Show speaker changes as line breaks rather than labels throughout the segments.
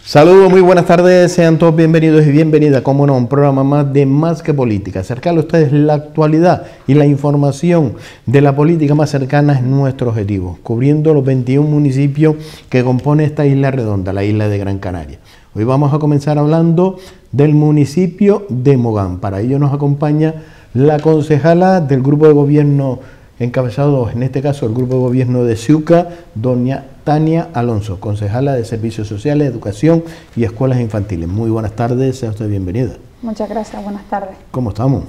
Saludos, muy buenas tardes, sean todos bienvenidos y bienvenidas, como no, un programa más de Más que Política. Acercarle a ustedes la actualidad y la información de la política más cercana es nuestro objetivo, cubriendo los 21 municipios que compone esta isla redonda, la isla de Gran Canaria. Hoy vamos a comenzar hablando del municipio de Mogán. Para ello nos acompaña la concejala del grupo de gobierno encabezado, en este caso el grupo de gobierno de Ciuca, doña Tania Alonso, concejala de Servicios Sociales, Educación y Escuelas Infantiles. Muy buenas tardes, sea usted bienvenida.
Muchas gracias, buenas tardes.
¿Cómo estamos?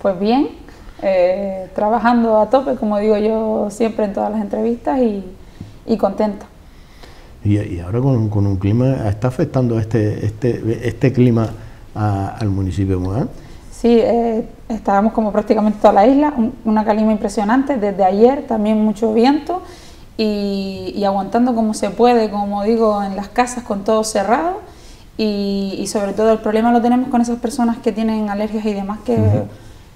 Pues bien, trabajando a tope, como digo yo siempre en todas las entrevistas, y contenta.
Y ahora con un clima, ¿está afectando este clima al municipio de Mogán?
Sí, estábamos como prácticamente toda la isla, una calima impresionante, desde ayer también mucho viento y aguantando como se puede, como digo, en las casas con todo cerrado y sobre todo el problema lo tenemos con esas personas que tienen alergias y demás, que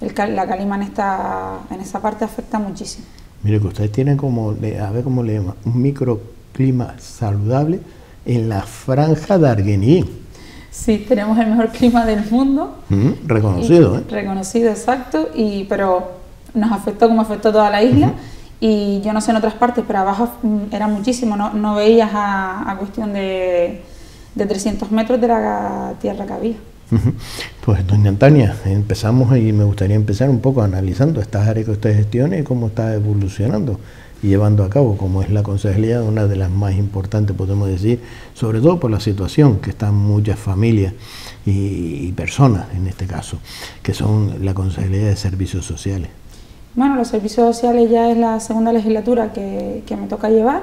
la calima en esa parte afecta muchísimo.
Mire que ustedes tienen como, a ver cómo le llaman, un microclima saludable en la franja de Arguineguín.
Sí, tenemos el mejor clima del mundo.
Reconocido,
Reconocido, exacto, pero nos afectó como afectó toda la isla. Y yo no sé en otras partes, pero abajo era muchísimo, no veías a cuestión de 300 metros de la tierra que había.
Pues doña Tania, empezamos y me gustaría empezar un poco analizando estas áreas que usted gestiona y cómo está evolucionando y llevando a cabo, como es la concejalía, una de las más importantes, podemos decir, sobre todo por la situación que están muchas familias y personas, en este caso, que son la Concejalía de Servicios Sociales.
Bueno, los servicios sociales ya es la segunda legislatura que me toca llevar.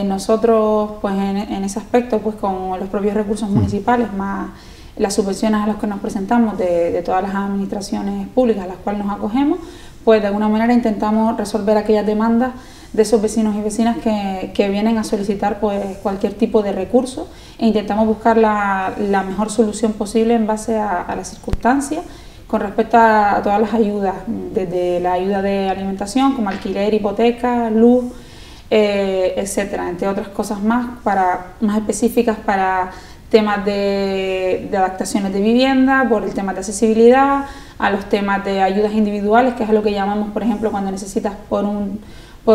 Nosotros, pues en ese aspecto, pues con los propios recursos municipales, más las subvenciones a las que nos presentamos de todas las administraciones públicas a las cuales nos acogemos, pues de alguna manera intentamos resolver aquellas demandas de esos vecinos y vecinas que vienen a solicitar pues cualquier tipo de recurso e intentamos buscar la mejor solución posible en base a las circunstancias con respecto a todas las ayudas, desde la ayuda de alimentación como alquiler, hipoteca, luz, etcétera, entre otras cosas más específicas para temas de adaptaciones de vivienda, por el tema de accesibilidad, a los temas de ayudas individuales, que es lo que llamamos, por ejemplo, cuando necesitas por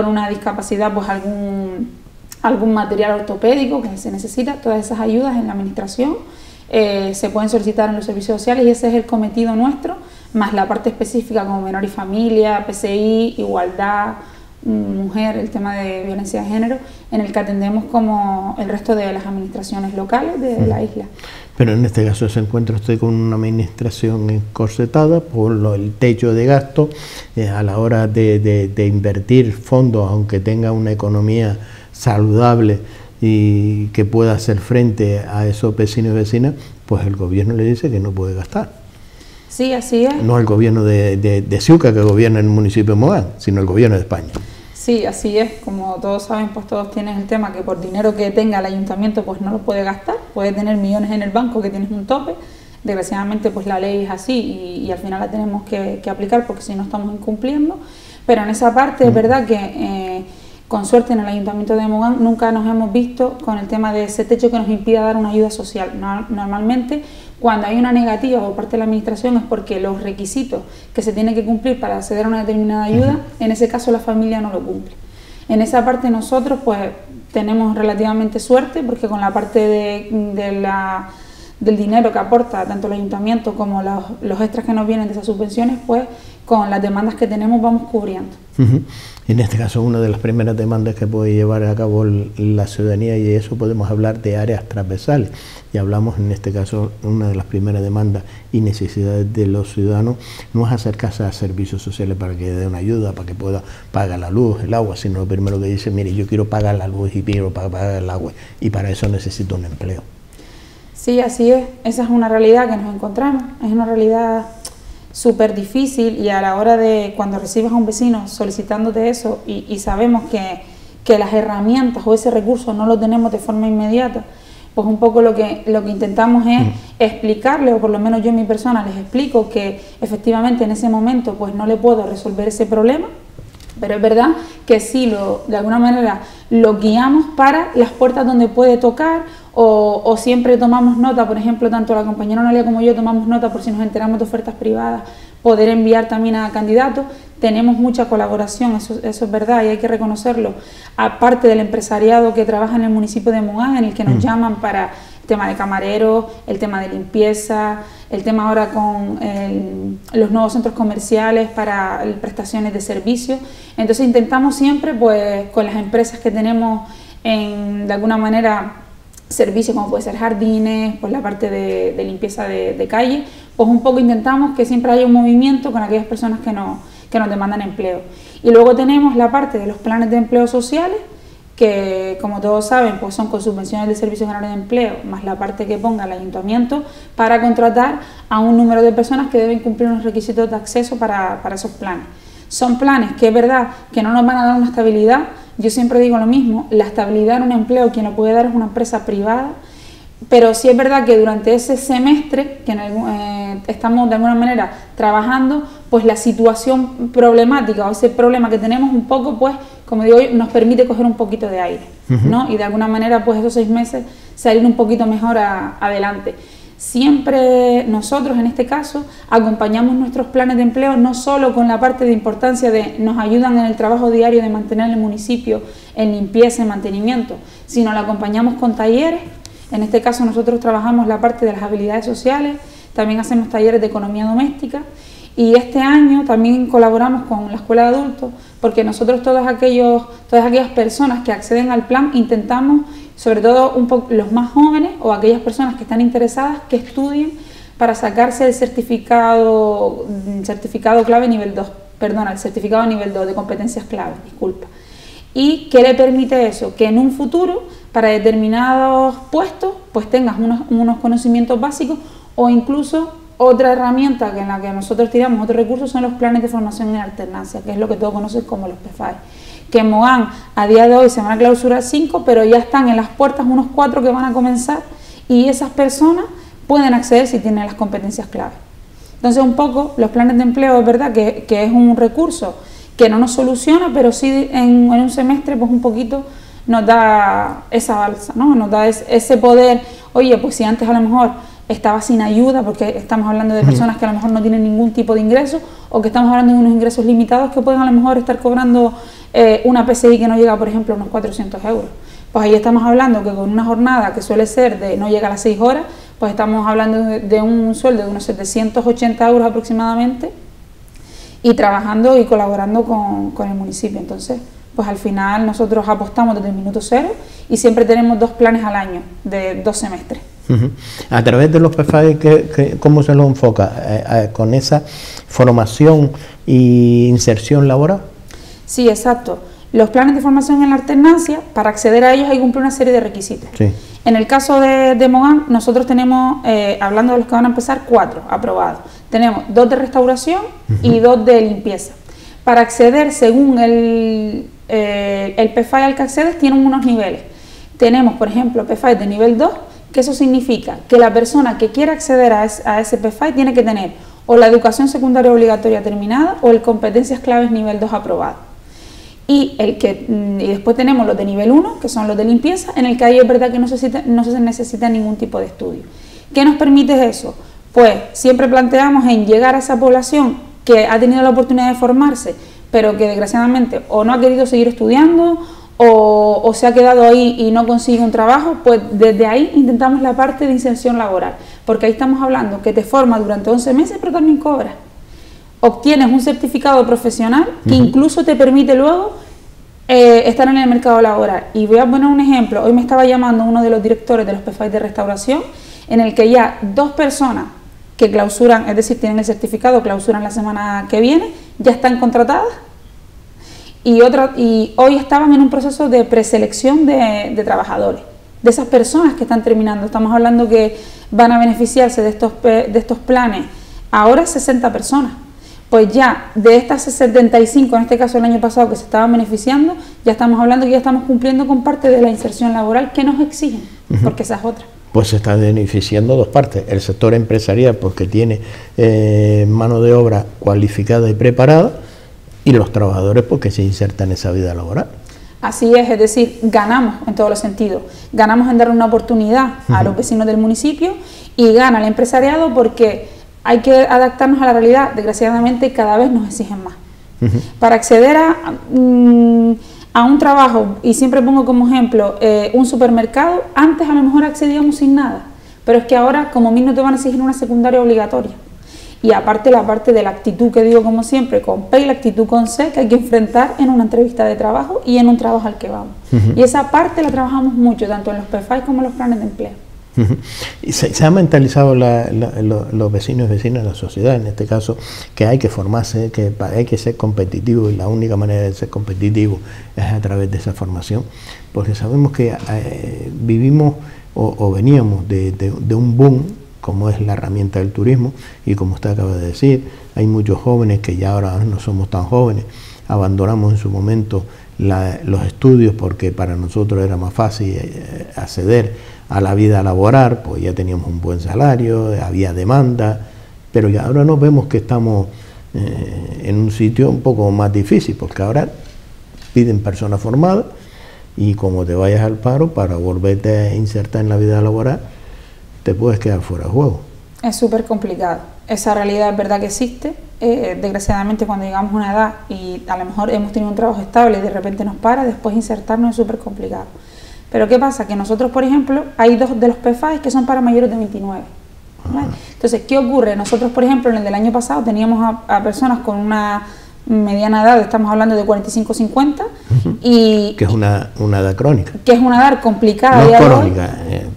una discapacidad pues algún material ortopédico que se necesita. Todas esas ayudas en la administración se pueden solicitar en los servicios sociales y ese es el cometido nuestro, más la parte específica como menor y familia, PCI, igualdad, mujer, el tema de violencia de género, en el que atendemos como el resto de las administraciones locales de la isla. Pero
en este caso se encuentra usted con una administración encorsetada por el techo de gasto a la hora de invertir fondos, aunque tenga una economía saludable y que pueda hacer frente a esos vecinos y vecinas, pues el gobierno le dice que no puede gastar.
Sí, así es.
No el gobierno de Ciuca, que gobierna en el municipio de Mogán, sino el gobierno de España.
Sí, así es. Como todos saben, pues todos tienen el tema que por dinero que tenga el ayuntamiento pues no lo puede gastar. Puede tener millones en el banco que tienes un tope. Desgraciadamente pues la ley es así y al final la tenemos que aplicar porque si no estamos incumpliendo. Pero en esa parte es verdad que con suerte en el ayuntamiento de Mogán nunca nos hemos visto con el tema de ese techo que nos impida dar una ayuda social. Normalmente cuando hay una negativa por parte de la administración es porque los requisitos que se tienen que cumplir para acceder a una determinada ayuda, en ese caso la familia no lo cumple. En esa parte nosotros pues tenemos relativamente suerte porque con la parte del dinero que aporta tanto el ayuntamiento como los extras que nos vienen de esas subvenciones, pues con las demandas que tenemos vamos cubriendo.
En este caso, una de las primeras demandas que puede llevar a cabo la ciudadanía, y de eso podemos hablar de áreas transversales, y hablamos en este caso, una de las primeras demandas y necesidades de los ciudadanos no es acercarse a servicios sociales para que dé una ayuda, para que pueda pagar la luz, el agua, sino lo primero que dice, mire, yo quiero pagar la luz y quiero pagar el agua, y para eso necesito un empleo.
Sí, así es, esa es una realidad que nos encontramos, es una realidad súper difícil y a la hora de cuando recibes a un vecino solicitándote eso y sabemos que las herramientas o ese recurso no lo tenemos de forma inmediata, pues un poco lo que intentamos es explicarle, o por lo menos yo en mi persona les explico que efectivamente en ese momento pues no le puedo resolver ese problema, pero es verdad que sí, de alguna manera lo guiamos para las puertas donde puede tocar o siempre tomamos nota, por ejemplo, tanto la compañera Noelia como yo tomamos nota por si nos enteramos de ofertas privadas, poder enviar también a candidatos. Tenemos mucha colaboración, eso es verdad y hay que reconocerlo, aparte del empresariado que trabaja en el municipio de Mogán, en el que nos llaman para el tema de camareros, el tema de limpieza, el tema ahora con los nuevos centros comerciales para prestaciones de servicios. Entonces intentamos siempre, pues, con las empresas que tenemos de alguna manera servicios como puede ser jardines, pues la parte de limpieza de calle, pues un poco intentamos que siempre haya un movimiento con aquellas personas que nos demandan empleo. Y luego tenemos la parte de los planes de empleo sociales, que como todos saben, pues son con subvenciones de servicios generales de empleo, más la parte que ponga el ayuntamiento para contratar a un número de personas que deben cumplir unos requisitos de acceso para esos planes. Son planes que es verdad que no nos van a dar una estabilidad. Yo siempre digo lo mismo, la estabilidad en un empleo quien lo puede dar es una empresa privada, pero sí es verdad que durante ese semestre que estamos de alguna manera trabajando, pues la situación problemática o ese problema que tenemos un poco, pues como digo, nos permite coger un poquito de aire, ¿no? Y de alguna manera pues esos 6 meses salir un poquito mejor adelante. Siempre nosotros, en este caso, acompañamos nuestros planes de empleo no solo con la parte de importancia de nos ayudan en el trabajo diario de mantener el municipio en limpieza y mantenimiento, sino lo acompañamos con talleres. En este caso nosotros trabajamos la parte de las habilidades sociales, también hacemos talleres de economía doméstica y este año también colaboramos con la Escuela de Adultos porque nosotros todas aquellas personas que acceden al plan intentamos, sobre todo los más jóvenes o aquellas personas que están interesadas, que estudien para sacarse el certificado clave nivel 2, perdona, el certificado nivel 2 de competencias clave, disculpa. ¿Y qué le permite eso? Que en un futuro, para determinados puestos, pues tengas unos conocimientos básicos o incluso otra herramienta en la que nosotros tiramos, otros recursos, son los planes de formación en alternancia, que es lo que todos conocen como los PFAE. Que en Mogán a día de hoy se van a clausurar 5, pero ya están en las puertas unos 4 que van a comenzar y esas personas pueden acceder si tienen las competencias clave. Entonces un poco los planes de empleo es verdad que es un recurso que no nos soluciona, pero sí en un semestre pues un poquito nos da esa balsa, ¿no? Nos da ese poder. Oye, pues si antes a lo mejor estaba sin ayuda, porque estamos hablando de personas que a lo mejor no tienen ningún tipo de ingreso o que estamos hablando de unos ingresos limitados que pueden a lo mejor estar cobrando una PCI que no llega, por ejemplo, a unos 400 euros. Pues ahí estamos hablando que con una jornada que suele ser de no llega a las 6 horas, pues estamos hablando de un sueldo de unos 780 euros aproximadamente y trabajando y colaborando con el municipio. Entonces, pues al final nosotros apostamos desde el minuto cero y siempre tenemos 2 planes al año de 2 semestres.
A través de los PFAE, ¿cómo se lo enfoca? ¿Con esa formación e inserción laboral?
Sí, exacto. Los planes de formación en la alternancia, para acceder a ellos hay que cumplir una serie de requisitos. Sí. En el caso de Mogán, nosotros tenemos, hablando de los que van a empezar, 4 aprobados. Tenemos 2 de restauración y 2 de limpieza. Para acceder, según el PFAE al que accedes, tienen unos niveles. Tenemos, por ejemplo, PFAE de nivel 2, que eso significa que la persona que quiera acceder a ese PFAE tiene que tener o la educación secundaria obligatoria terminada o el competencias claves nivel 2 aprobado. Y después tenemos los de nivel 1, que son los de limpieza, en el que ahí es verdad que no se necesita ningún tipo de estudio. ¿Qué nos permite eso? Pues siempre planteamos en llegar a esa población que ha tenido la oportunidad de formarse, pero que desgraciadamente o no ha querido seguir estudiando o se ha quedado ahí y no consigue un trabajo, pues desde ahí intentamos la parte de inserción laboral, porque ahí estamos hablando que te formas durante 11 meses, pero también cobras. Obtienes un certificado profesional que incluso te permite luego estar en el mercado laboral. Y voy a poner un ejemplo. Hoy me estaba llamando uno de los directores de los PFAE de restauración, en el que ya 2 personas que clausuran, es decir, tienen el certificado, clausuran la semana que viene, ya están contratadas. Y hoy estaban en un proceso de preselección de trabajadores, de esas personas que están terminando. Estamos hablando que van a beneficiarse de estos planes ahora 60 personas. Pues ya de estas 75, en este caso el año pasado, que se estaban beneficiando, ya estamos hablando que ya estamos cumpliendo con parte de la inserción laboral que nos exigen, porque esa es otra.
Pues se están beneficiando 2 partes, el sector empresarial porque tiene mano de obra cualificada y preparada, y los trabajadores porque se insertan en esa vida laboral.
Así es decir, ganamos en todos los sentidos. Ganamos en dar una oportunidad a los vecinos del municipio y gana el empresariado porque hay que adaptarnos a la realidad. Desgraciadamente cada vez nos exigen más. Para acceder a un trabajo, y siempre pongo como ejemplo un supermercado, antes a lo mejor accedíamos sin nada, pero es que ahora como mínimo te van a exigir una secundaria obligatoria. Y aparte la parte de la actitud que digo como siempre, con P y la actitud con C, que hay que enfrentar en una entrevista de trabajo y en un trabajo al que vamos. Y esa parte la trabajamos mucho, tanto en los PFAI como en los planes de empleo.
Y se han mentalizado los vecinos y vecinas de la sociedad, en este caso, que hay que formarse, que hay que ser competitivo, y la única manera de ser competitivo es a través de esa formación, porque sabemos que vivimos o veníamos de un boom, como es la herramienta del turismo, y como usted acaba de decir, hay muchos jóvenes que ya ahora no somos tan jóvenes, abandonamos en su momento los estudios porque para nosotros era más fácil acceder a la vida laboral, pues ya teníamos un buen salario, había demanda, pero ya ahora nos vemos que estamos en un sitio un poco más difícil, porque ahora piden personas formadas, y como te vayas al paro, para volverte a insertar en la vida laboral, te puedes quedar fuera de juego.
Es súper complicado. Esa realidad es verdad que existe. Desgraciadamente cuando llegamos a una edad y a lo mejor hemos tenido un trabajo estable y de repente nos para, después insertarnos es súper complicado. Pero ¿qué pasa? Que nosotros, por ejemplo, hay 2 de los PFAI que son para mayores de 29. ¿Vale? Entonces, ¿qué ocurre? Nosotros, por ejemplo, en el del año pasado teníamos a personas con una mediana edad, estamos hablando de 45-50, y
que es una edad crónica.
Que es una edad complicada.
No crónica,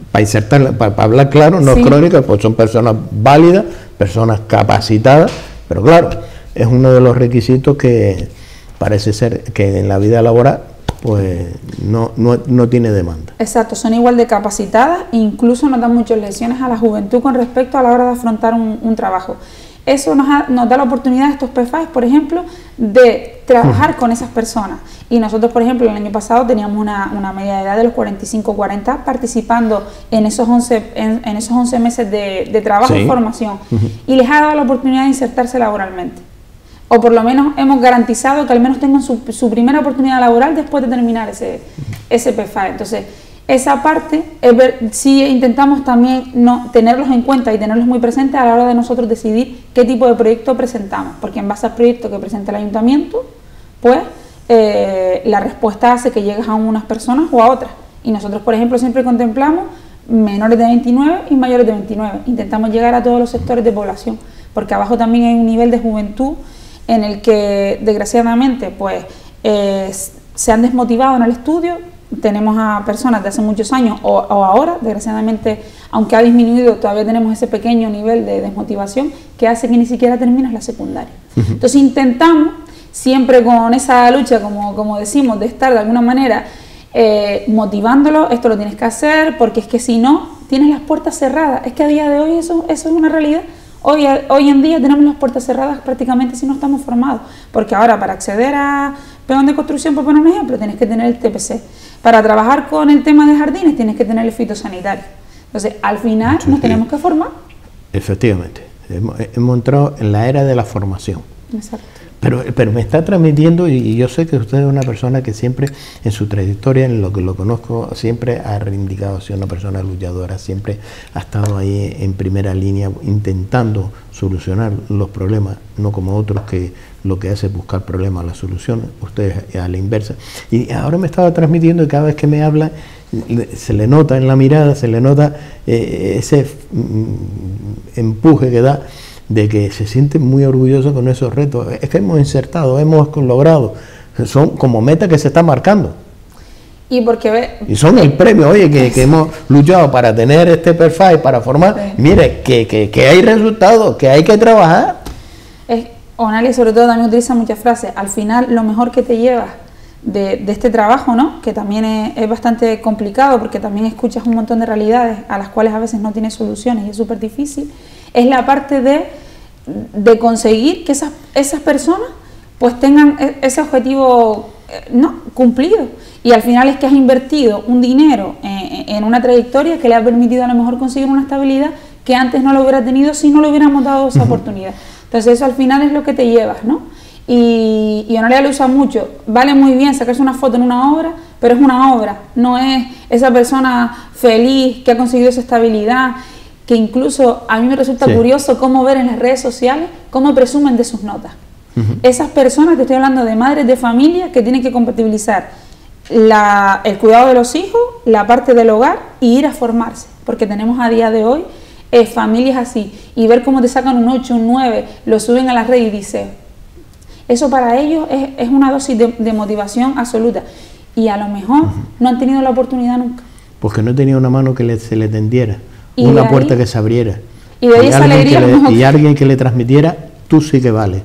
para insertarla, para hablar claro, no es crónica, pues son personas válidas, personas capacitadas, pero claro, es uno de los requisitos que parece ser que en la vida laboral pues no tiene demanda.
Exacto, son igual de capacitadas, incluso nos dan muchas lecciones a la juventud con respecto a la hora de afrontar un trabajo. Eso nos da la oportunidad a estos PFAI, por ejemplo, de trabajar con esas personas. Y nosotros, por ejemplo, el año pasado teníamos una media de edad de los 45-40 participando en esos 11 meses de trabajo y formación. Y les ha dado la oportunidad de insertarse laboralmente. O por lo menos hemos garantizado que al menos tengan su primera oportunidad laboral después de terminar ese PFAI. Entonces, esa parte, sí intentamos también tenerlos en cuenta y tenerlos muy presentes a la hora de nosotros decidir qué tipo de proyecto presentamos, porque en base al proyecto que presenta el ayuntamiento, pues la respuesta hace que llegues a unas personas o a otras. Y nosotros, por ejemplo, siempre contemplamos menores de 29 y mayores de 29. Intentamos llegar a todos los sectores de población, porque abajo también hay un nivel de juventud en el que, desgraciadamente, pues se han desmotivado en el estudio. Tenemos a personas de hace muchos años o ahora, desgraciadamente, aunque ha disminuido, todavía tenemos ese pequeño nivel de desmotivación que hace que ni siquiera termines la secundaria. Entonces intentamos, siempre con esa lucha, como decimos, de estar de alguna manera motivándolo, esto lo tienes que hacer, porque es que si no, tienes las puertas cerradas. Es que a día de hoy eso es una realidad. Hoy en día tenemos las puertas cerradas prácticamente si no estamos formados, porque ahora para acceder a peón de construcción, por poner un ejemplo, tienes que tener el TPC. Para trabajar con el tema de jardines tienes que tener el fitosanitario. Entonces, al final nos tenemos que formar.
Efectivamente, hemos entrado en la era de la formación.
Exacto.
Pero me está transmitiendo, y yo sé que usted es una persona que siempre, en su trayectoria, en lo que lo conozco, siempre ha reivindicado ser una persona luchadora, siempre ha estado ahí en primera línea intentando solucionar los problemas, no como otros que lo que hace es buscar problemas, las soluciones, usted a la inversa. Y ahora me estaba transmitiendo, y cada vez que me habla, se le nota en la mirada, se le nota ese empuje que da, de que se siente muy orgulloso con esos retos. Es que hemos insertado, hemos logrado, son como metas que se están marcando. Y son el premio, oye, que hemos luchado para tener este PFAI, para formar. Sí. Mire, que hay resultados, que hay que trabajar.
Onali, sobre todo, también utiliza muchas frases. Al final, lo mejor que te llevas de este trabajo, ¿no?, que también es bastante complicado, porque también escuchas un montón de realidades a las cuales a veces no tienes soluciones y es súper difícil, es la parte de conseguir que esas personas pues tengan ese objetivo cumplido, y al final es que has invertido un dinero en una trayectoria que le ha permitido a lo mejor conseguir una estabilidad que antes no lo hubiera tenido si no le hubiéramos dado esa oportunidad. Entonces eso al final es lo que te llevas, ¿no? y Honoria lo usa mucho. Vale muy bien sacarse una foto en una obra, pero es una obra, no es esa persona feliz que ha conseguido esa estabilidad, que incluso a mí me resulta curioso cómo ver en las redes sociales cómo presumen de sus notas. Esas personas, te estoy hablando de madres de familia que tienen que compatibilizar el cuidado de los hijos, la parte del hogar y ir a formarse, porque tenemos a día de hoy familias así, y ver cómo te sacan un 8, un 9, lo suben a las redes y dice, eso para ellos es una dosis de motivación absoluta, y a lo mejor no han tenido la oportunidad nunca.
Porque no tenía una mano que se le tendiera, una puerta que se abriera,
y de ahí esa alegría
y alguien que le transmitiera, tú sí que vales.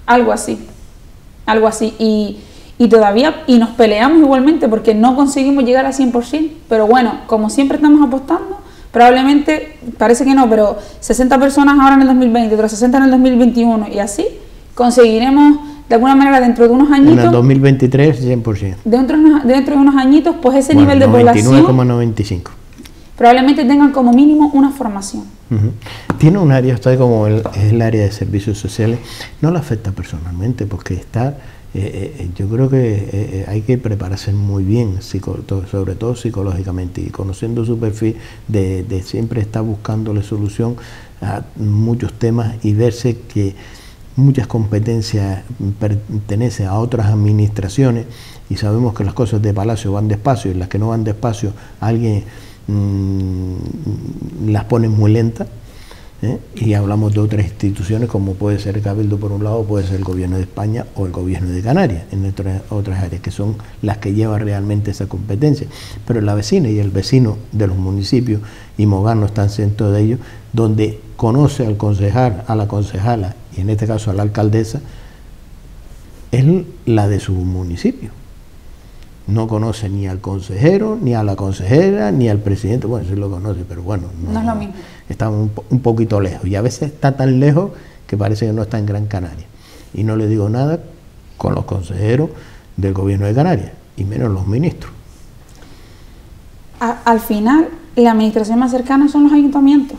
Algo así, y todavía, y nos peleamos igualmente porque no conseguimos llegar al 100%, pero bueno, como siempre estamos apostando, probablemente, parece que no, pero 60 personas ahora en el 2020, otras 60 en el 2021, y así conseguiremos de alguna manera dentro de unos añitos. En
el 2023, 100%.
Dentro de unos añitos, pues ese nivel de población.
99,95.
Probablemente tengan como mínimo una formación.
Tiene un área, está como es el área de servicios sociales, no la afecta personalmente porque está, yo creo que hay que prepararse muy bien, sobre todo psicológicamente, y conociendo su perfil de siempre estar buscándole solución a muchos temas y verse que muchas competencias pertenecen a otras administraciones, y sabemos que las cosas de Palacio van despacio y las que no van despacio alguien las ponen muy lentas, y hablamos de otras instituciones como puede ser el Cabildo por un lado, puede ser el Gobierno de España o el Gobierno de Canarias en otras áreas que son las que llevan realmente esa competencia, pero la vecina y el vecino de los municipios, y Mogán no está en centro de ellos, donde conoce al concejal, a la concejala y en este caso a la alcaldesa, es la de su municipio. No conoce ni al consejero, ni a la consejera, ni al presidente. Bueno, sí lo conoce, pero bueno,
no es lo mismo.
Está un poquito lejos. Y a veces está tan lejos que parece que no está en Gran Canaria. Y no le digo nada con los consejeros del Gobierno de Canarias, y menos los ministros.
Al final, la administración más cercana son los ayuntamientos.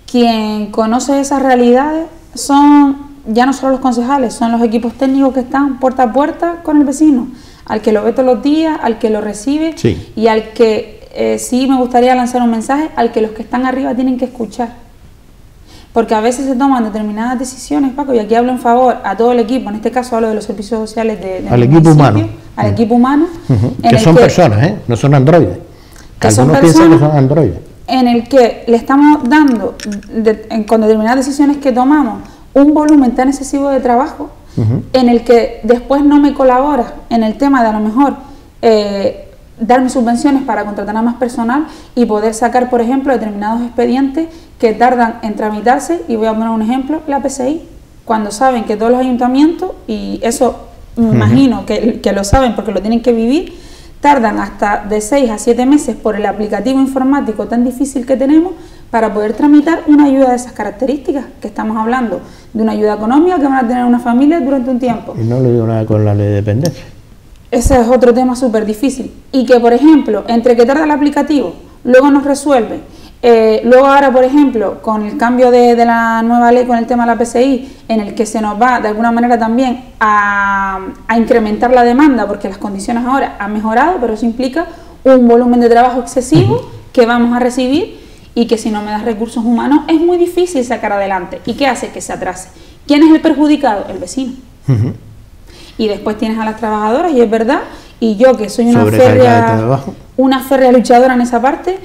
Quien conoce esas realidades son ya no solo los concejales, son los equipos técnicos que están puerta a puerta con el vecino, al que lo ve todos los días, al que lo recibe, y al que sí me gustaría lanzar un mensaje, al que los que están arriba tienen que escuchar. Porque a veces se toman determinadas decisiones, Paco, y aquí hablo en favor a todo el equipo, en este caso hablo de los servicios sociales
al equipo humano.
Al equipo humano.
Que son personas, no son androides. Algunos piensan que son androides.
En el que le estamos dando, con determinadas decisiones que tomamos, un volumen tan excesivo de trabajo, en el que después no me colabora en el tema de a lo mejor darme subvenciones para contratar a más personal y poder sacar, por ejemplo, determinados expedientes que tardan en tramitarse, y voy a poner un ejemplo, la PCI, cuando saben que todos los ayuntamientos, y eso me imagino que lo saben porque lo tienen que vivir, tardan hasta de 6 a 7 meses por el aplicativo informático tan difícil que tenemos para poder tramitar una ayuda de esas características, que estamos hablando de una ayuda económica que van a tener una familia durante un tiempo.
Y no le digo nada con la ley de dependencia.
Ese es otro tema súper difícil. Y que, por ejemplo, entre que tarda el aplicativo, luego nos resuelve, luego ahora, por ejemplo, con el cambio de la nueva ley con el tema de la PCI, en el que se nos va de alguna manera también a incrementar la demanda, porque las condiciones ahora han mejorado, pero eso implica un volumen de trabajo excesivo que vamos a recibir, y que si no me das recursos humanos es muy difícil sacar adelante. ¿Y qué hace? Que se atrase. ¿Quién es el perjudicado? El vecino. Y después tienes a las trabajadoras, y es verdad, y yo que soy una férrea luchadora en esa parte,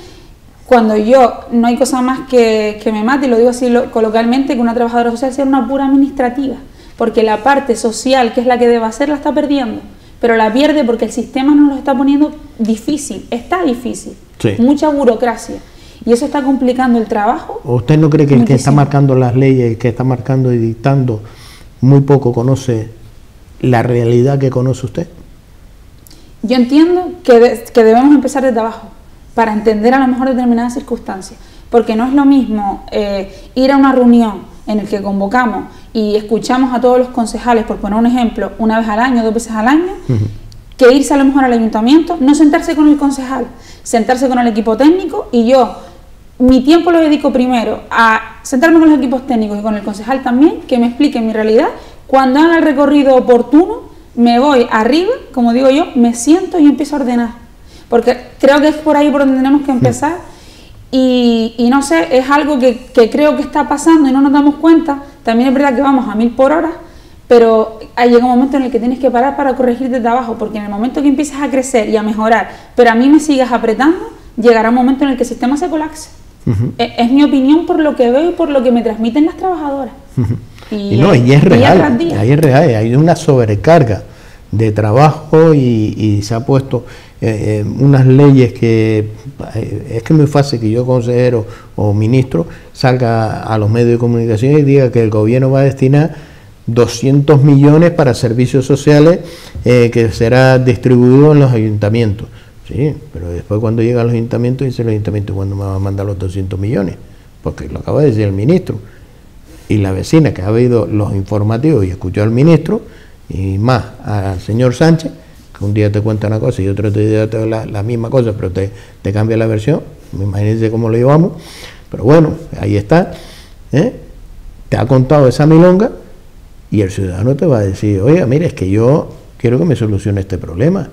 cuando yo no hay cosa más que me mate, y lo digo así coloquialmente, que una trabajadora social sea una pura administrativa, porque la parte social, que es la que debe hacer, la está perdiendo, pero la pierde porque el sistema nos lo está poniendo difícil, está difícil, mucha burocracia. Y eso está complicando el trabajo.
¿Usted no cree que el que está marcando las leyes, el que está marcando y dictando, muy poco conoce la realidad que conoce usted?
Yo entiendo que debemos empezar desde abajo para entender a lo mejor determinadas circunstancias, porque no es lo mismo ir a una reunión en el que convocamos y escuchamos a todos los concejales, por poner un ejemplo, una vez al año, 2 veces al año, que irse a lo mejor al ayuntamiento, no sentarse con el concejal, sentarse con el equipo técnico, y yo mi tiempo lo dedico primero a sentarme con los equipos técnicos y con el concejal también, que me expliquen mi realidad, Cuando haga el recorrido oportuno, me voy arriba, como digo yo, me siento y empiezo a ordenar. Porque creo que es por ahí por donde tenemos que empezar. Y no sé, es algo que creo que está pasando y no nos damos cuenta. También es verdad que vamos a 1000 por hora, pero llega un momento en el que tienes que parar para corregir desde abajo, porque en el momento que empiezas a crecer y a mejorar, pero a mí me sigues apretando, llegará un momento en el que el sistema se colapse. Es mi opinión por lo que veo y por lo que me transmiten las trabajadoras.
Y es real, hay una sobrecarga de trabajo y se ha puesto unas leyes que es que es muy fácil que yo, consejero o ministro, salga a los medios de comunicación y diga que el gobierno va a destinar 200 millones para servicios sociales que será distribuido en los ayuntamientos. Sí, pero después cuando llega a los ayuntamientos, dice el ayuntamiento, ¿cuándo me va a mandar los 200 millones? Porque lo acaba de decir el ministro. Y la vecina que ha oído los informativos y escuchó al ministro, y más al señor Sánchez, que un día te cuenta una cosa y otro día te da la misma cosa, pero te cambia la versión, imagínense cómo lo llevamos, pero bueno, ahí está, te ha contado esa milonga, y el ciudadano te va a decir, oiga, mire, es que yo quiero que me solucione este problema.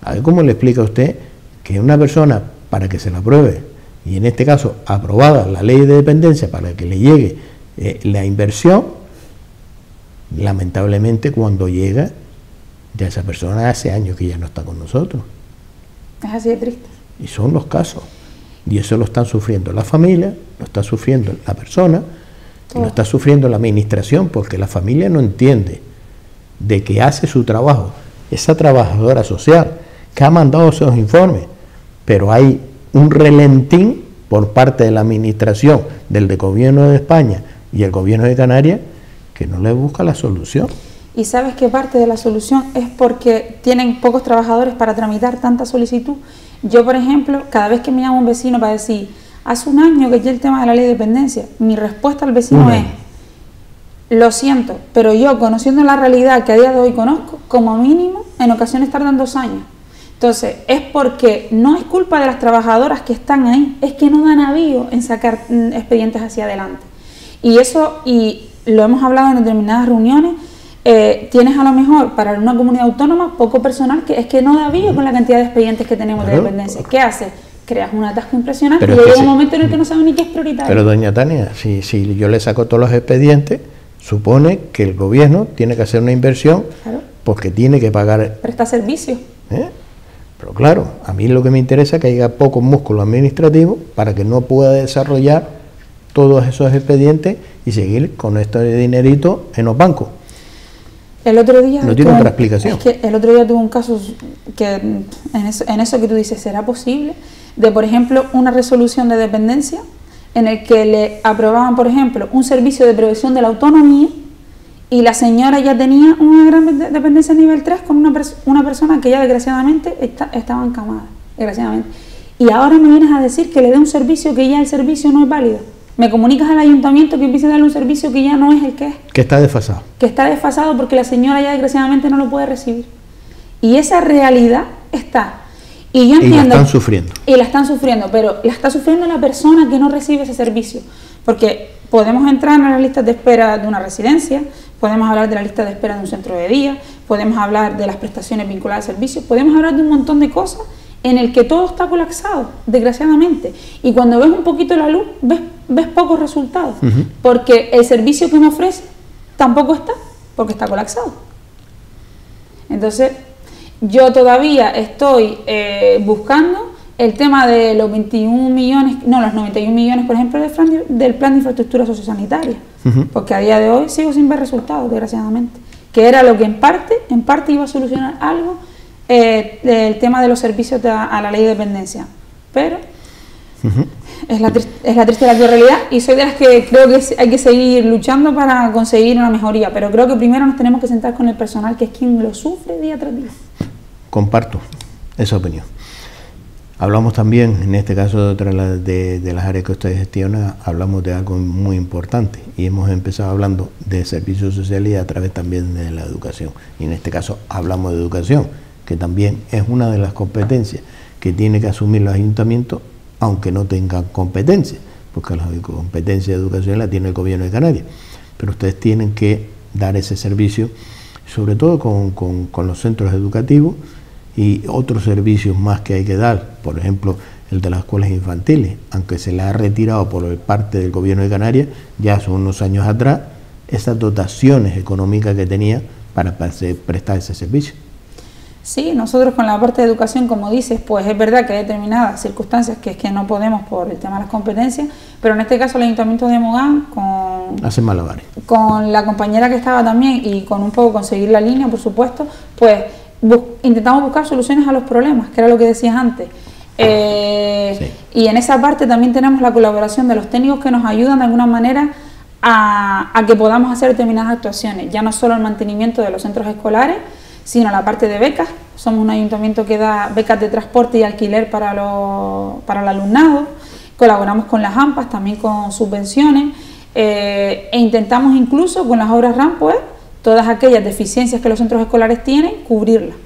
A ver cómo le explica a usted que una persona, para que se la apruebe, y en este caso aprobada la ley de dependencia para que le llegue la inversión, lamentablemente cuando llega, ya esa persona hace años que ya no está con nosotros.
Es así de triste.
Y son los casos. Y eso lo están sufriendo la familia, lo está sufriendo la persona, y lo está sufriendo la administración, porque la familia no entiende de que hace su trabajo esa trabajadora social que ha mandado esos informes, pero hay un relentín por parte de la administración, del gobierno de España y el gobierno de Canarias, que no le busca la solución.
Y sabes que parte de la solución es porque tienen pocos trabajadores para tramitar tanta solicitud. Yo, por ejemplo, cada vez que me llama un vecino para decir, hace un año que ya el tema de la ley de dependencia, mi respuesta al vecino es, lo siento, pero yo, conociendo la realidad que a día de hoy conozco, como mínimo, en ocasiones tardan 2 años. Entonces, es porque no es culpa de las trabajadoras que están ahí, es que no dan avío en sacar expedientes hacia adelante. Y eso, y lo hemos hablado en determinadas reuniones, tienes a lo mejor para una comunidad autónoma poco personal que es que no da avío con la cantidad de expedientes que tenemos de dependencia. ¿Qué hace? Creas un atasco impresionante y llega un momento en el que no sabe ni qué es prioritario.
Pero doña Tania, si yo le saco todos los expedientes, supone que el gobierno tiene que hacer una inversión, porque tiene que pagar...
Presta servicio.
Pero claro, a mí lo que me interesa es que haya poco músculo administrativo para que no pueda desarrollar todos esos expedientes y seguir con este dinerito en los bancos.
El otro día...
No tiene otra explicación.
Es que el otro día tuve un caso que en eso que tú dices, ¿será posible? De, por ejemplo, una resolución de dependencia en el que le aprobaban, por ejemplo, un servicio de previsión de la autonomía y la señora ya tenía una gran dependencia a nivel 3 con una persona que ya desgraciadamente estaba encamada, desgraciadamente. Y ahora me vienes a decir que le dé un servicio que ya el servicio no es válido. Me comunicas al ayuntamiento que empiece a darle un servicio que ya no es el que es.
Que está desfasado.
Que está desfasado porque la señora ya desgraciadamente no lo puede recibir. Y esa realidad está. Y yo entiendo.
Y la están sufriendo.
Y la están sufriendo, pero la está sufriendo la persona que no recibe ese servicio. Porque podemos entrar en las listas de espera de una residencia, podemos hablar de la lista de espera de un centro de día, podemos hablar de las prestaciones vinculadas al servicio, podemos hablar de un montón de cosas en el que todo está colapsado, desgraciadamente. Y cuando ves un poquito la luz, ves pocos resultados, porque el servicio que me ofrece tampoco está, porque está colapsado. Entonces, yo todavía estoy buscando el tema de los 21 millones, no, los 91 millones, por ejemplo, del plan de infraestructura sociosanitaria, porque a día de hoy sigo sin ver resultados, desgraciadamente, que era lo que en parte iba a solucionar algo, el tema de los servicios a la ley de dependencia, pero es la triste la realidad, y soy de las que creo que hay que seguir luchando para conseguir una mejoría, pero creo que primero nos tenemos que sentar con el personal, que es quien lo sufre día tras día.
Comparto esa opinión. Hablamos también, en este caso de las áreas que usted gestiona, hablamos de algo muy importante, y hemos empezado hablando de servicios sociales y a través también de la educación, y en este caso hablamos de educación, que también es una de las competencias que tiene que asumir los ayuntamientos, aunque no tengan competencia, porque la competencia de educación la tiene el gobierno de Canarias, pero ustedes tienen que dar ese servicio, sobre todo con los centros educativos y otros servicios más que hay que dar, por ejemplo el de las escuelas infantiles, aunque se le ha retirado por parte del gobierno de Canarias ya hace unos años atrás esas dotaciones económicas que tenía para prestar ese servicio.
Sí, nosotros con la parte de educación, como dices, pues es verdad que hay determinadas circunstancias que es que no podemos por el tema de las competencias, pero en este caso el Ayuntamiento de Mogán,
hace malabares.
Con la compañera que estaba también y con un poco conseguir la línea, por supuesto, pues intentamos buscar soluciones a los problemas, que era lo que decías antes. Sí. Y en esa parte también tenemos la colaboración de los técnicos que nos ayudan de alguna manera a que podamos hacer determinadas actuaciones, ya no solo el mantenimiento de los centros escolares, sino la parte de becas. Somos un ayuntamiento que da becas de transporte y alquiler para el alumnado, colaboramos con las AMPAs, también con subvenciones, e intentamos incluso con las obras RAM, pues, todas aquellas deficiencias que los centros escolares tienen, cubrirlas.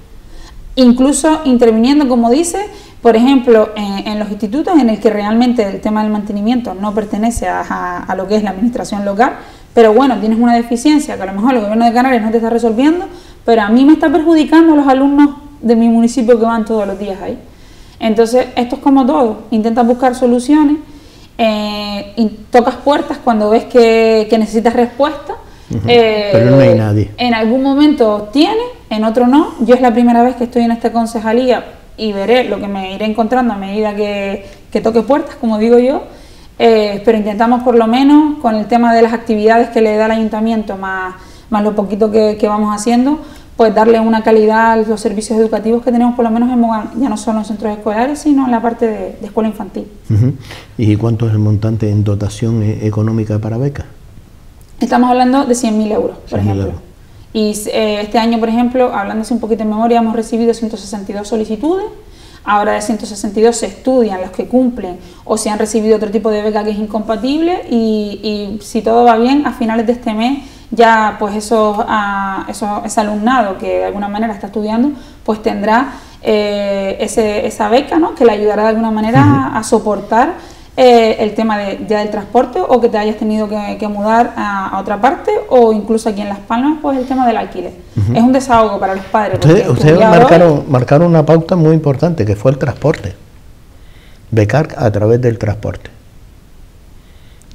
Incluso interviniendo, como dice, por ejemplo, en los institutos en el que realmente el tema del mantenimiento no pertenece a lo que es la administración local, pero bueno, tienes una deficiencia que a lo mejor el gobierno de Canarias no te está resolviendo, pero a mí me está perjudicando a los alumnos de mi municipio que van todos los días ahí. Entonces, esto es como todo, intentas buscar soluciones, y tocas puertas cuando ves que necesitas respuesta.
Pero no hay nadie.
En algún momento tiene, en otro no. Yo es la primera vez que estoy en esta concejalía y veré lo que me iré encontrando a medida que toque puertas, como digo yo, pero intentamos por lo menos con el tema de las actividades que le da el ayuntamiento más lo poquito que vamos haciendo, pues darle una calidad a los servicios educativos que tenemos por lo menos en Mogán, ya no solo en centros escolares, sino en la parte de escuela infantil.
¿Y cuánto es el montante en dotación económica para becas?
Estamos hablando de 100.000 euros, por ejemplo. Y este año, por ejemplo, hablándose un poquito de memoria, hemos recibido 162 solicitudes. Ahora de 162 se estudian los que cumplen o si han recibido otro tipo de beca que es incompatible y si todo va bien, a finales de este mes ya pues ese alumnado que de alguna manera está estudiando pues tendrá esa beca, ¿no?, que le ayudará de alguna manera a soportar el tema ya del transporte o que te hayas tenido que mudar a otra parte o incluso aquí en Las Palmas pues el tema del alquiler. Es un desahogo para los padres.
Ustedes marcaron una pauta muy importante que fue el transporte, becar a través del transporte.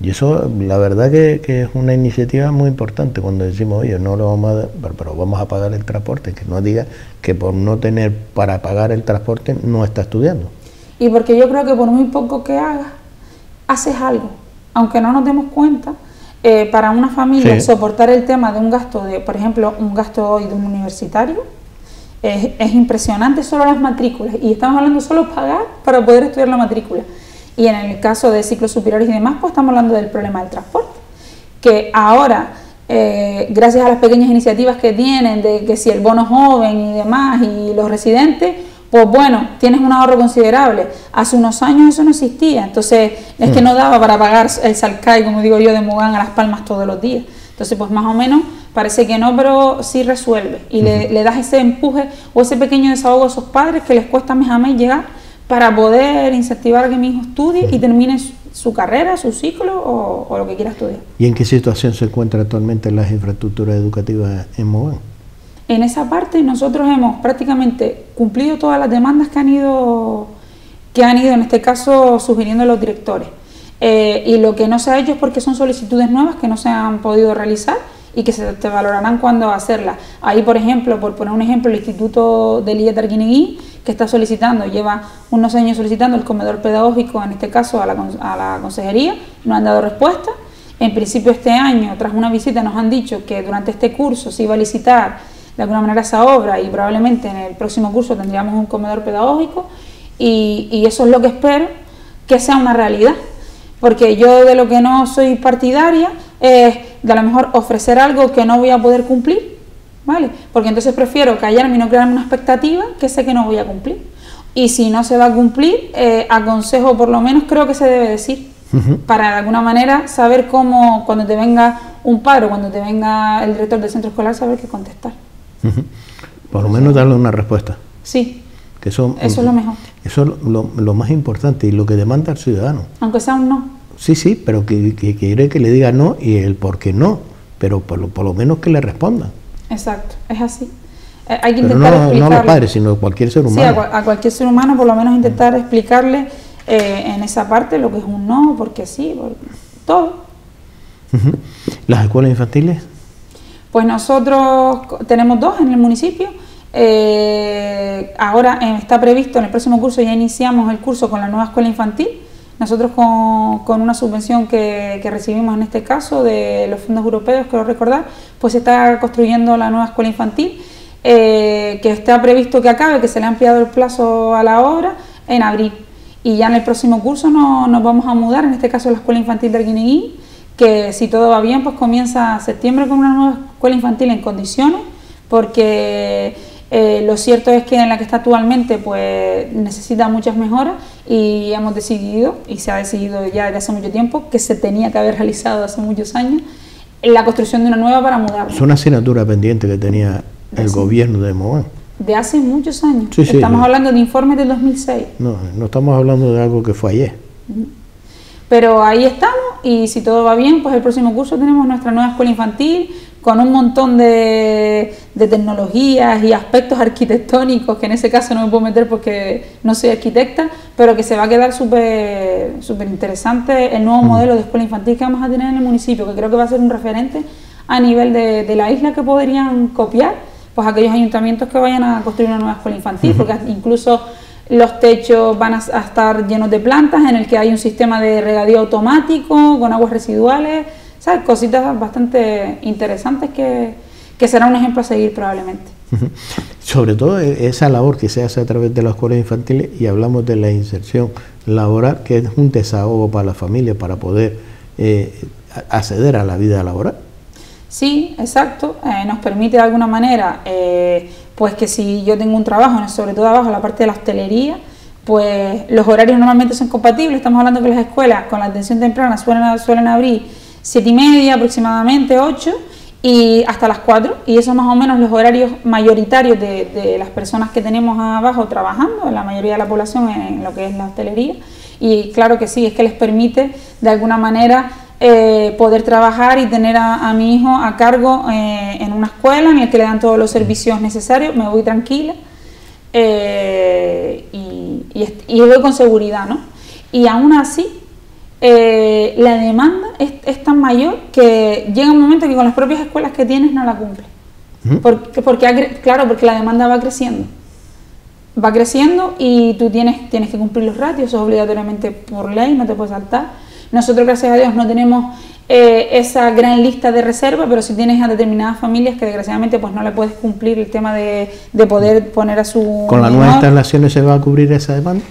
Y eso la verdad que es una iniciativa muy importante cuando decimos, oye, no lo vamos a dar, pero vamos a pagar el transporte, que no diga que por no tener para pagar el transporte no está estudiando. Y
porque yo creo que por muy poco que hagas, haces algo, aunque no nos demos cuenta, para una familia soportar el tema de un gasto por ejemplo, un gasto hoy de un universitario, es impresionante solo las matrículas, y estamos hablando solo pagar para poder estudiar la matrícula. Y en el caso de ciclos superiores y demás, pues estamos hablando del problema del transporte, que ahora, gracias a las pequeñas iniciativas que tienen, de que si el bono joven y demás, y los residentes, pues bueno, tienes un ahorro considerable. Hace unos años eso no existía, entonces es que no daba para pagar el Salcay, como digo yo, de Mogán a Las Palmas todos los días. Entonces pues más o menos parece que no, pero sí resuelve y le das ese empuje o ese pequeño desahogo a esos padres que les cuesta mes a mes llegar para poder incentivar a que mi hijo estudie y termine su carrera, su ciclo o lo que quiera estudiar.
¿Y en qué situación se encuentra actualmente las infraestructuras educativas en Mogán?
En esa parte nosotros hemos prácticamente cumplido todas las demandas que han ido en este caso sugiriendo los directores. Y lo que no se ha hecho es porque son solicitudes nuevas que no se han podido realizar y que se te valorarán cuando hacerlas. Ahí, por ejemplo, por poner un ejemplo, el Instituto de Lilla Targuineguín, que está solicitando, lleva unos años solicitando el comedor pedagógico, en este caso a la consejería, no han dado respuesta. En principio este año, tras una visita, nos han dicho que durante este curso se iba a licitar de alguna manera esa obra y probablemente en el próximo curso tendríamos un comedor pedagógico y eso es lo que espero que sea una realidad, porque yo de lo que no soy partidaria es de a lo mejor ofrecer algo que no voy a poder cumplir, ¿vale? Porque entonces prefiero callarme y no crearme una expectativa que sé que no voy a cumplir, y si no se va a cumplir, aconsejo, por lo menos creo que se debe decir, para de alguna manera saber cómo, cuando te venga un padre o cuando te venga el director del centro escolar, saber qué contestar.
Por lo menos darle una respuesta.
Sí,
que eso
es lo mejor.
Eso es lo más importante y lo que demanda el ciudadano.
Aunque sea un no.
Sí, pero que quiere que le diga no y el por qué no. pero por lo menos que le respondan.
Exacto, es así. Hay que
pero
intentar
no
explicarle.
No a los padres, sino a cualquier ser humano.
Sí, a cualquier ser humano, por lo menos intentar explicarle en esa parte lo que es un no, porque sí, todo.
¿Las escuelas infantiles?
Pues nosotros tenemos 2 en el municipio. Ahora está previsto, en el próximo curso ya iniciamos el curso con la nueva escuela infantil. Nosotros con una subvención que recibimos en este caso de los fondos europeos, quiero recordar, pues se está construyendo la nueva escuela infantil, que está previsto que acabe, que se le ha ampliado el plazo a la obra en abril. Y ya en el próximo curso nos vamos a mudar, en este caso a la escuela infantil de Arguineguín, que si todo va bien pues comienza septiembre con una nueva escuela infantil en condiciones, porque lo cierto es que en la que está actualmente pues necesita muchas mejoras y hemos decidido, y se ha decidido ya desde hace mucho tiempo, que se tenía que haber realizado hace muchos años la construcción de una nueva para mudarla.
Es una asignatura pendiente que tenía el gobierno de Mogán.
De hace muchos años.
Sí, sí,
estamos hablando de informes del 2006.
No estamos hablando de algo que fue ayer.
Pero ahí estamos y si todo va bien, pues el próximo curso tenemos nuestra nueva escuela infantil con un montón de tecnologías y aspectos arquitectónicos, que en ese caso no me puedo meter porque no soy arquitecta, pero que se va a quedar súper interesante el nuevo modelo de escuela infantil que vamos a tener en el municipio, que creo que va a ser un referente a nivel de la isla, que podrían copiar pues aquellos ayuntamientos que vayan a construir una nueva escuela infantil, porque incluso los techos van a estar llenos de plantas, en el que hay un sistema de regadío automático con aguas residuales, ¿sabes? Cositas bastante interesantes que será un ejemplo a seguir probablemente.
Sobre todo esa labor que se hace a través de las escuelas infantiles, y hablamos de la inserción laboral, que es un desahogo para la familia para poder acceder a la vida laboral.
Sí, exacto, nos permite de alguna manera, pues que si yo tengo un trabajo, sobre todo abajo, la parte de la hostelería, pues los horarios normalmente son compatibles. Estamos hablando que las escuelas con la atención temprana suelen abrir 7:30 aproximadamente, 8 y hasta las 4, y eso más o menos los horarios mayoritarios de las personas que tenemos abajo trabajando, en la mayoría de la población en lo que es la hostelería. Y claro que sí, es que les permite de alguna manera poder trabajar y tener a mi hijo a cargo en una escuela en la que le dan todos los servicios necesarios, me voy tranquila y voy con seguridad, ¿no? Y aún así la demanda es tan mayor que llega un momento que con las propias escuelas que tienes no la cumples. Porque la demanda va creciendo y tú tienes que cumplir los ratios, eso es obligatoriamente por ley, no te puedes saltar. Nosotros, gracias a Dios, no tenemos esa gran lista de reserva, pero sí tienes a determinadas familias que desgraciadamente pues no le puedes cumplir el tema de poder poner a su
¿Con las nuevas instalaciones se va a cubrir esa demanda?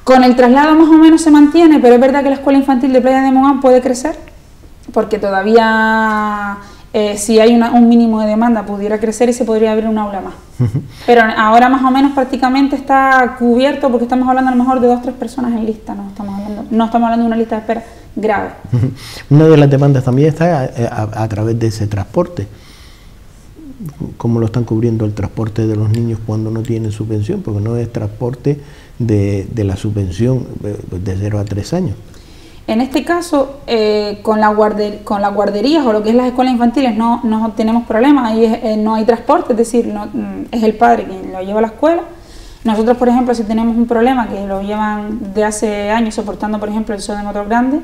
Con el traslado más o menos se mantiene, pero es verdad que la escuela infantil de Playa de Mogán puede crecer, porque todavía si hay un mínimo de demanda pudiera crecer y se podría abrir un aula más. Pero ahora más o menos prácticamente está cubierto, porque estamos hablando a lo mejor de 2 o 3 personas en lista, no estamos hablando de una lista de espera grave.
Una de las demandas también está a través de ese transporte. ¿Cómo lo están cubriendo el transporte de los niños cuando no tienen subvención? Porque no es transporte de la subvención de 0 a 3 años.
En este caso, con las guarderías o lo que es las escuelas infantiles no tenemos problemas, ahí no hay transporte, es decir, es el padre quien lo lleva a la escuela. Nosotros, por ejemplo, si tenemos un problema que lo llevan de hace años soportando, por ejemplo, el SOE de Motor Grande,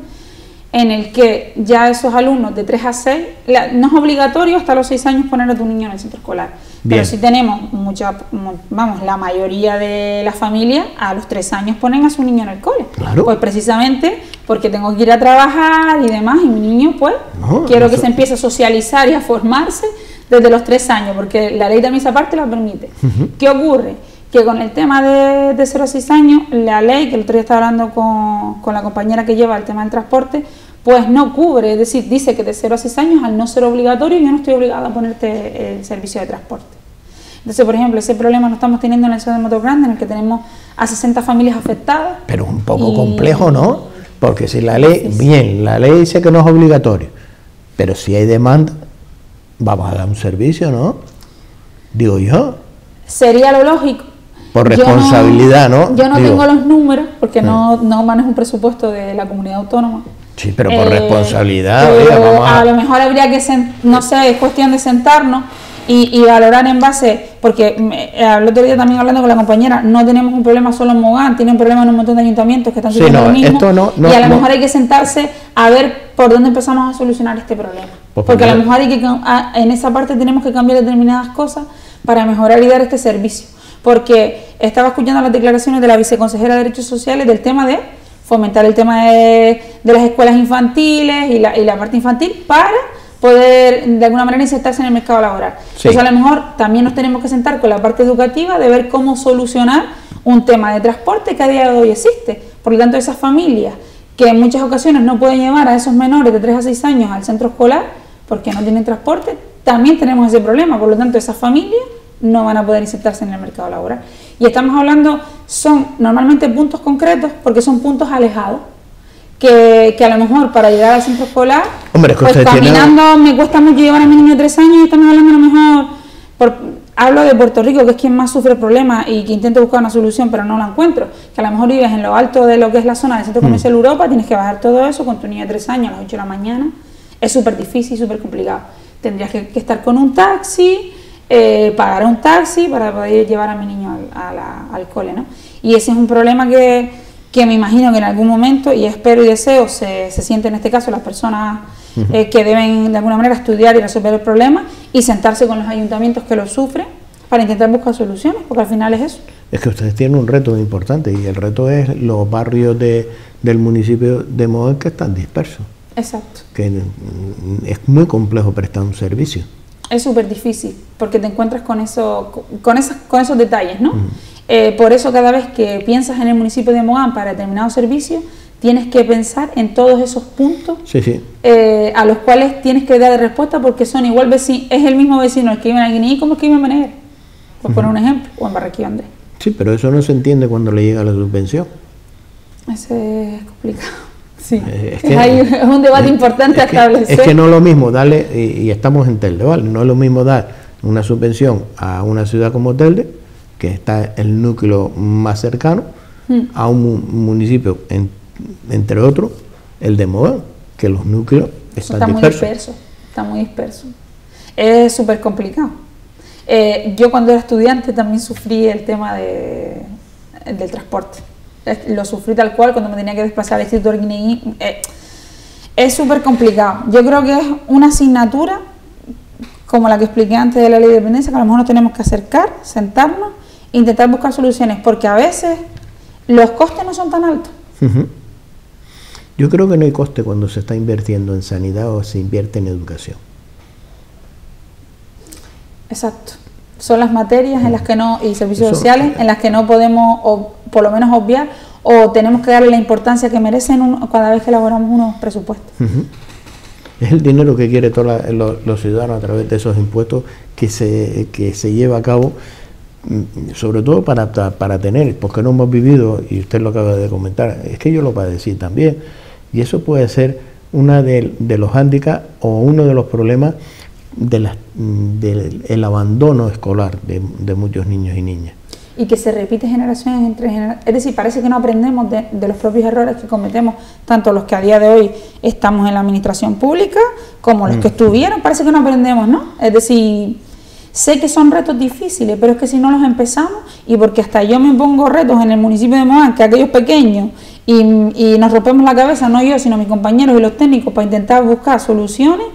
en el que ya esos alumnos de 3 a 6, no es obligatorio hasta los 6 años poner a tu niño en el centro escolar. Bien. Pero sí tenemos la mayoría de las familias a los 3 años ponen a su niño en el cole. Claro. Pues precisamente porque tengo que ir a trabajar y demás, y mi niño pues quiero que se empiece a socializar y a formarse desde los 3 años, porque la ley también esa parte la permite. ¿Qué ocurre? Que con el tema de 0 a 6 años, la ley, que el otro día estaba hablando con la compañera que lleva el tema del transporte, pues no cubre, es decir, dice que de 0 a 6 años, al no ser obligatorio, yo no estoy obligada a ponerte el servicio de transporte. Entonces, por ejemplo, ese problema lo estamos teniendo en el SOE de Motor Grande, en el que tenemos a 60 familias afectadas.
Pero un poco complejo, ¿no? Porque si la ley, la ley dice que no es obligatorio, pero si hay demanda, vamos a dar un servicio, ¿no? Digo yo.
Sería lo lógico.
Por responsabilidad, ¿no?
Yo no tengo los números, porque no manejo un presupuesto de la comunidad autónoma.
Sí, pero por responsabilidad.
A lo mejor habría que, no sé, es cuestión de sentarnos y valorar en base, porque el otro día también hablando con la compañera, no tenemos un problema solo en Mogán, tienen un problema en un montón de ayuntamientos que están sufriendo lo mismo, y a lo mejor hay que sentarse a ver por dónde empezamos a solucionar este problema. Porque a lo mejor en esa parte tenemos que cambiar determinadas cosas para mejorar y dar este servicio. Porque estaba escuchando las declaraciones de la viceconsejera de Derechos Sociales del tema de fomentar el tema de las escuelas infantiles y la parte infantil para poder de alguna manera insertarse en el mercado laboral. Sí. Entonces a lo mejor también nos tenemos que sentar con la parte educativa de ver cómo solucionar un tema de transporte que a día de hoy existe. Por lo tanto, esas familias que en muchas ocasiones no pueden llevar a esos menores de 3 a 6 años al centro escolar porque no tienen transporte, también tenemos ese problema. Por lo tanto, esas familias no van a poder insertarse en el mercado laboral. Y estamos hablando, son normalmente puntos concretos porque son puntos alejados. Que a lo mejor para llegar al centro escolar,
hombre,
pues caminando me cuesta mucho llevar a mi niño de 3 años y estamos hablando a lo mejor, hablo de Puerto Rico, que es quien más sufre el problema y que intento buscar una solución pero no la encuentro, que a lo mejor vives en lo alto de lo que es la zona del centro comercial Europa, tienes que bajar todo eso con tu niño de 3 años a las 8 de la mañana, es súper difícil, súper complicado, tendrías que estar con un taxi, pagar un taxi para poder llevar a mi niño al cole, ¿no? Y ese es un problema que me imagino que en algún momento, y espero y deseo, se siente en este caso las personas que deben de alguna manera estudiar y resolver el problema y sentarse con los ayuntamientos que lo sufren para intentar buscar soluciones, porque al final es eso. Es
que ustedes tienen un reto importante y el reto es los barrios del municipio de Mogán que están dispersos.
Exacto.
Que es muy complejo prestar un servicio.
Es súper difícil porque te encuentras con esos detalles, ¿no? Por eso cada vez que piensas en el municipio de Mogán para determinado servicio, tienes que pensar en todos esos puntos a los cuales tienes que dar respuesta porque son igual vecinos, es el mismo vecino el que vive en Aguiní como el que vive en Meneguer, por poner un ejemplo, o en Barranquilla Andrés.
Sí, pero eso no se entiende cuando le llega la subvención.
Ese es complicado. Sí, es un debate importante a establecer.
Es que no es lo mismo darle, y estamos en Telde, ¿vale? No es lo mismo dar una subvención a una ciudad como Telde, que está el núcleo más cercano, a un municipio, entre otros, el de Mogán, que los núcleos están dispersos.
Está muy disperso. Es súper complicado. Yo cuando era estudiante también sufrí el tema del transporte. Lo sufrí tal cual cuando me tenía que desplazar al Instituto Arguineguín. Es súper complicado. Yo creo que es una asignatura, como la que expliqué antes de la ley de dependencia, que a lo mejor nos tenemos que acercar, sentarnos, intentar buscar soluciones, porque a veces los costes no son tan altos.
Yo creo que no hay coste cuando se está invirtiendo en sanidad o se invierte en educación.
Exacto. Son las materias en las que no, y servicios sociales, en las que no podemos, o por lo menos obviar, o tenemos que darle la importancia que merecen cada vez que elaboramos unos presupuestos.
Es el dinero que quieren todos los ciudadanos a través de esos impuestos que se lleva a cabo, sobre todo para tener, porque no hemos vivido, y usted lo acaba de comentar, es que yo lo padecí también, y eso puede ser una de los hándicaps o uno de los problemas del abandono escolar de muchos niños y niñas.
Y que se repite generaciones entre generaciones, es decir, parece que no aprendemos de los propios errores que cometemos, tanto los que a día de hoy estamos en la administración pública, como los que estuvieron, parece que no aprendemos, ¿no? Es decir, sé que son retos difíciles, pero es que si no los empezamos, y porque hasta yo me pongo retos en el municipio de Mogán, que aquellos pequeños, y nos rompemos la cabeza, no yo, sino mis compañeros y los técnicos, para intentar buscar soluciones,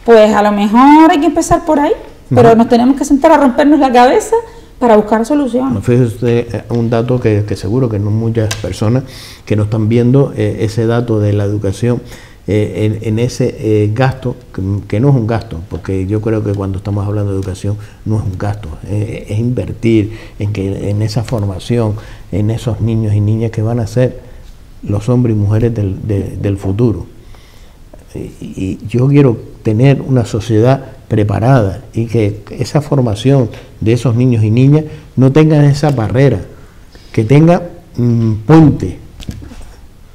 pues a lo mejor hay que empezar por ahí, pero nos tenemos que sentar a rompernos la cabeza para buscar soluciones.
Fíjese usted un dato que seguro que no muchas personas que nos están viendo, ese dato de la educación, en ese gasto, que no es un gasto, porque yo creo que cuando estamos hablando de educación no es un gasto, es invertir en esa formación, en esos niños y niñas que van a ser los hombres y mujeres del futuro. Y yo quiero tener una sociedad preparada y que esa formación de esos niños y niñas no tengan esa barrera, que tenga puente.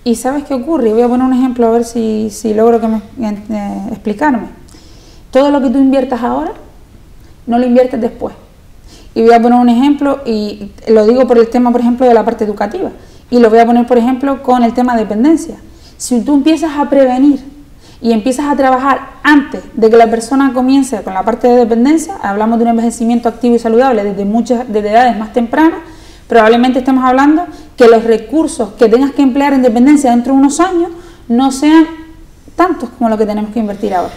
¿Y sabes qué ocurre? Voy a poner un ejemplo a ver si logro explicarme. Todo lo que tú inviertas ahora, no lo inviertes después. Y voy a poner un ejemplo, y lo digo por el tema, por ejemplo, de la parte educativa. Y lo voy a poner, por ejemplo, con el tema de dependencia. Si tú empiezas a prevenir y empiezas a trabajar antes de que la persona comience con la parte de dependencia, hablamos de un envejecimiento activo y saludable desde edades más tempranas, probablemente estemos hablando que los recursos que tengas que emplear en dependencia dentro de unos años no sean tantos como lo que tenemos que invertir ahora.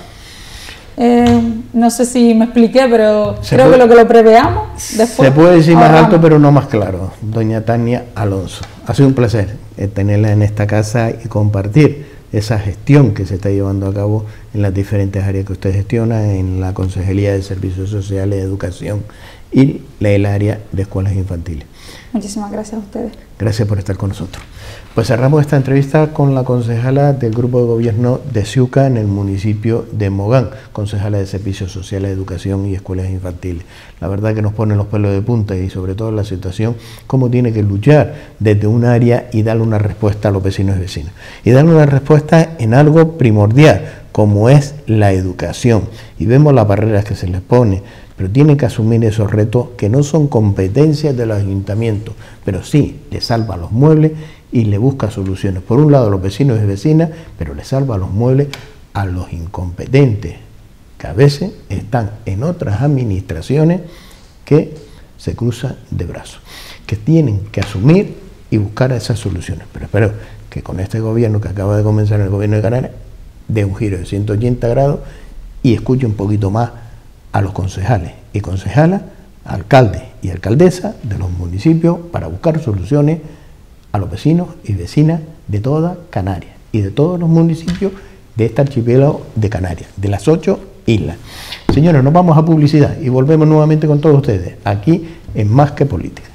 No sé si me expliqué, pero creo que lo que lo preveamos después.
Se puede decir más alto, pero no más claro. Doña Tania Alonso, ha sido un placer tenerla en esta casa y compartir esa gestión que se está llevando a cabo en las diferentes áreas que usted gestiona, en la Consejería de Servicios Sociales, Educación y el área de escuelas infantiles.
Muchísimas gracias a ustedes.
Gracias por estar con nosotros. Pues cerramos esta entrevista con la concejala del Grupo de Gobierno de Ciuca en el municipio de Mogán, concejala de Servicios Sociales, Educación y Escuelas Infantiles. La verdad que nos pone los pelos de punta y sobre todo la situación, cómo tiene que luchar desde un área y darle una respuesta a los vecinos y vecinas. Y darle una respuesta en algo primordial, como es la educación. Y vemos las barreras que se les pone, pero tienen que asumir esos retos que no son competencias de los ayuntamientos, pero sí le salva los muebles y le busca soluciones. Por un lado a los vecinos y vecinas, pero le salva los muebles a los incompetentes, que a veces están en otras administraciones que se cruzan de brazos, que tienen que asumir y buscar esas soluciones. Pero espero que con este gobierno que acaba de comenzar, el gobierno de Canarias, dé un giro de 180 grados y escuche un poquito más a los concejales y concejalas, alcaldes y alcaldesas de los municipios para buscar soluciones a los vecinos y vecinas de toda Canarias y de todos los municipios de este archipiélago de Canarias, de las 8 islas. Señores, nos vamos a publicidad y volvemos nuevamente con todos ustedes aquí en Más que Política.